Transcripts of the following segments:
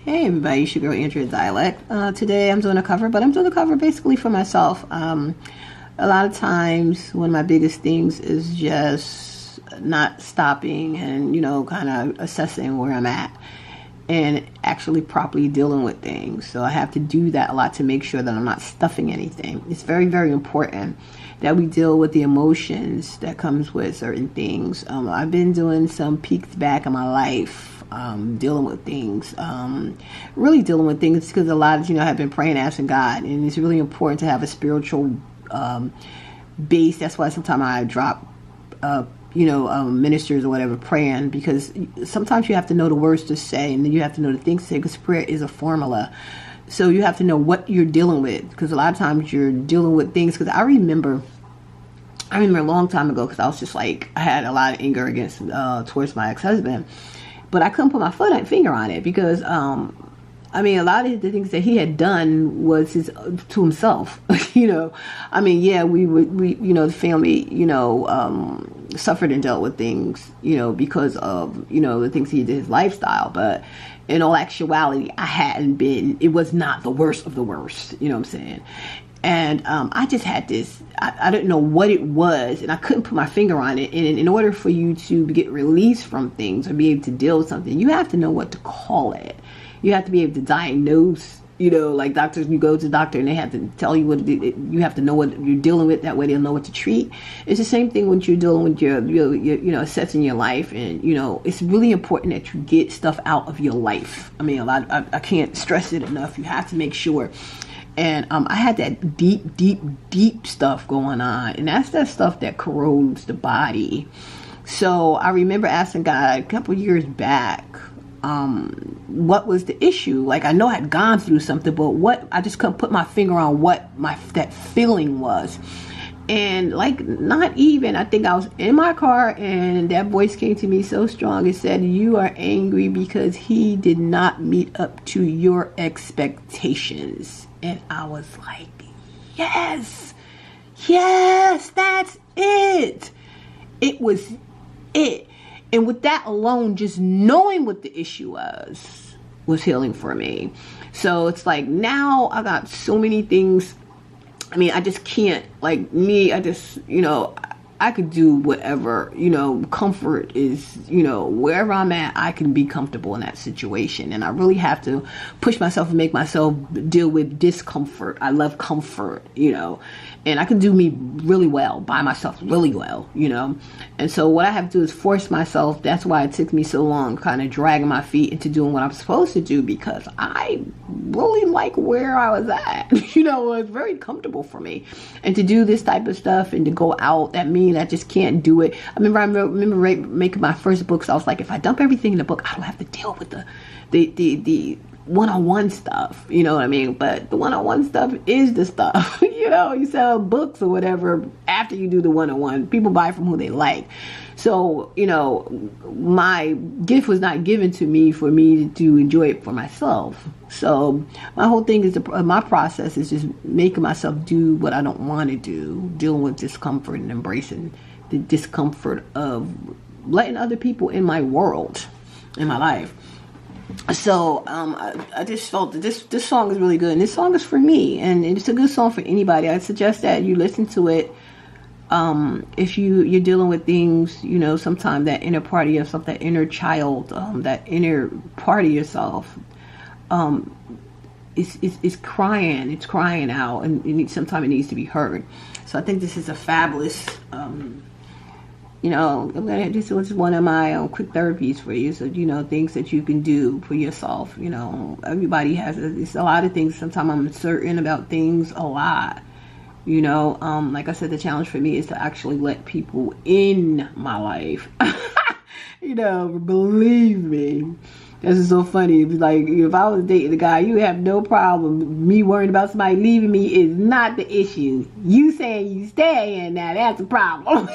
Hey everybody, it's your girl Andrea Dialect. Today I'm doing a cover, but I'm doing a cover basically for myself. A lot of times one of my biggest things is just not stopping and, kind of assessing where I'm at and actually properly dealing with things. So I have to do that a lot to make sure that I'm not stuffing anything. It's very, very important that we deal with the emotions that comes with certain things. I've been doing some peeks back in my life, dealing with things, really dealing with things, because a lot of, I've been praying, asking God, and it's really important to have a spiritual base. That's why sometimes I drop, ministers or whatever praying, because sometimes you have to know the words to say, and then you have to know the things to say, because prayer is a formula. So you have to know what you're dealing with, because a lot of times you're dealing with things. Because I remember a long time ago, because I was just like, I had a lot of anger against towards my ex-husband, but I couldn't put my finger on it, because a lot of the things that he had done was to himself. We the family, suffered and dealt with things, because of, the things he did, his lifestyle. But in all actuality, it was not the worst of the worst, you know what I'm saying? And I just had this, I didn't know what it was, and I couldn't put my finger on it. And in order for you to get released from things or be able to deal with something, you have to know what to call it. You have to be able to diagnose, like doctors, you go to the doctor and they have to tell you what you have to know what you're dealing with. That way they'll know what to treat. It's the same thing when you're dealing with your assessing your life. And, it's really important that you get stuff out of your life. I can't stress it enough. You have to make sure. And I had that deep stuff going on. And that's that stuff that corrodes the body. So I remember asking God a couple years back, what was the issue? Like, I know I had gone through something, but I just couldn't put my finger on what that feeling was. And not even, I think I was in my car and that voice came to me so strong. It said, you are angry because he did not meet up to your expectations. And I was like, yes, that's it. It was it. And with that alone, just knowing what the issue was healing for me. So it's like, now I got so many things. I just can't, I could do whatever, comfort is, wherever I'm at, I can be comfortable in that situation. And I really have to push myself and make myself deal with discomfort. I love comfort, and I can do me really well by myself, really well, And so what I have to do is force myself. That's why it took me so long, kind of dragging my feet into doing what I'm supposed to do, because I really like where I was at. It was very comfortable for me. And to do this type of stuff and to go out, that means I just can't do it. I remember making my first books. I was like, if I dump everything in the book, I don't have to deal with the one-on-one stuff, you know what I mean? But the one-on-one stuff is the stuff. You sell books or whatever after you do the one-on-one. People buy from who they like. So, my gift was not given to me for me to enjoy it for myself. So my whole thing is, my process is just making myself do what I don't want to do, dealing with discomfort and embracing the discomfort of letting other people in my world, in my life. So I just felt that this song is really good, and this song is for me, and it's a good song for anybody. I suggest that you listen to it. If you're dealing with things, sometimes that inner part of yourself, that inner child, that inner part of yourself, is crying. It's crying out, and sometimes it needs to be heard. So I think this is a fabulous. This was one of my quick therapies for you. So, things that you can do for yourself. Everybody has it's a lot of things. Sometimes I'm uncertain about things a lot. Like I said, the challenge for me is to actually let people in my life. Believe me. This is so funny. It's like, if I was dating a guy, you have no problem. Me worrying about somebody leaving me is not the issue. You saying you staying, now that's a problem.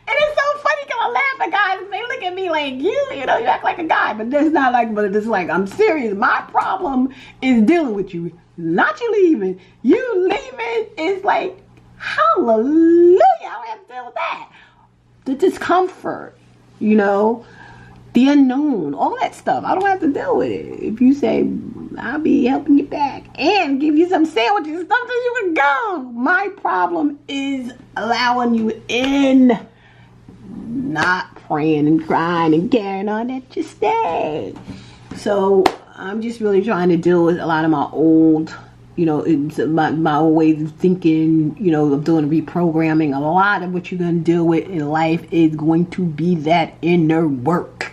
And it's so funny because I laugh at guys and they look at me like, you act like a guy. But that's not like, but it's like, I'm serious. My problem is dealing with you, not you leaving. You leaving is like, hallelujah, I don't have to deal with that. The discomfort, the unknown, all that stuff. I don't have to deal with it. If you say, I'll be helping you back and give you some sandwiches, something you can go. My problem is allowing you in, not praying and crying and carrying on that you stay. So I'm just really trying to deal with a lot of my old, it's my old ways of thinking, of doing reprogramming. A lot of what you're going to deal with in life is going to be that inner work.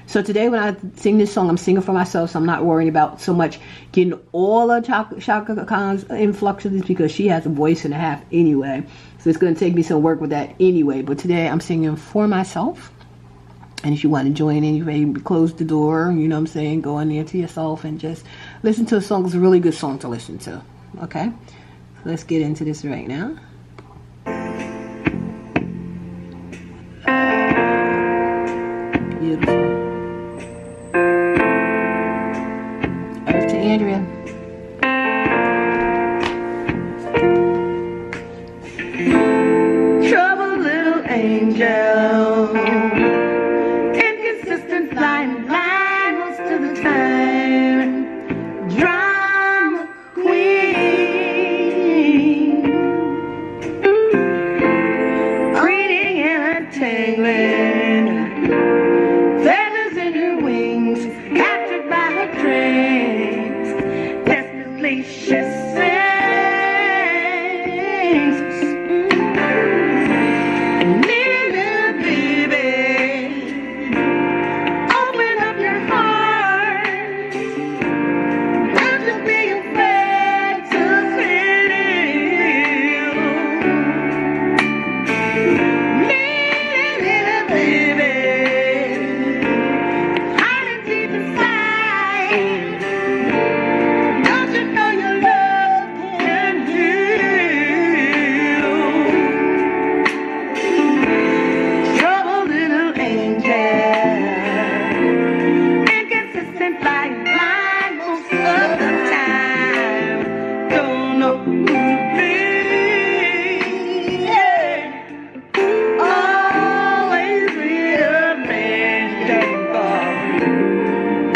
So today when I sing this song, I'm singing for myself, so I'm not worrying about so much getting all the Chaka Khan's influxes, because she has a voice and a half anyway. So it's going to take me some work with that anyway. But today I'm singing for myself. And if you want to join in, you close the door, go in there to yourself and just listen to a song. It's a really good song to listen to. Okay? So let's get into this right now. Beautiful. Earth to Andrea. Troubled little angel, inconsistent, flying blind most of the time, drama queen, reading and untangling, feathers in her wings, captured by her trance, desperately she sings. Little baby, open up your heart, don't you be afraid to feel. Little baby, hiding deep inside, don't you know your love can heal? Troubled little angel, inconsistent, flying blind most of the time, don't know who to be. Always rearranging for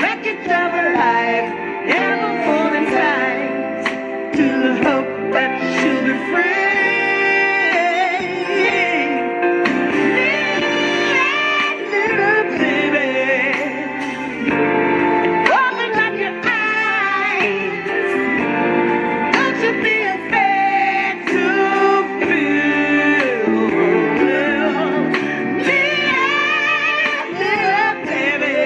wreckage of her life, ever falling tight to the hope that she'll be free. Little baby, open up your eyes, don't you be afraid to feel. Little baby,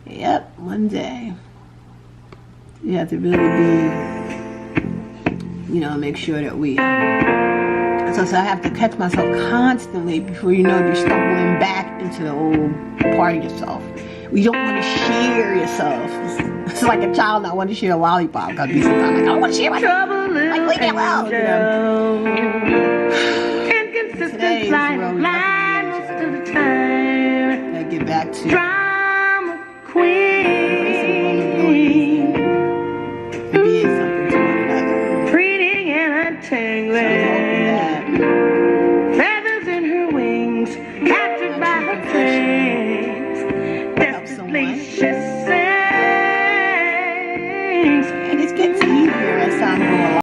Yep, one day. You have to really be, you know, make sure that we, so I have to catch myself constantly before you know you're stumbling back into the old part of yourself. You don't want to share yourself. It's like a child not wanting to share a lollipop. Because be sometimes like, I don't want to share my trouble. Like, leave me alone. You know? Inconsistent lines to the time. I get back to drama queen. Being something to one another. Reading and untangling. Feathers in her wings, captured by her fangs. Desperately she sings. And it's getting easier as time goes along.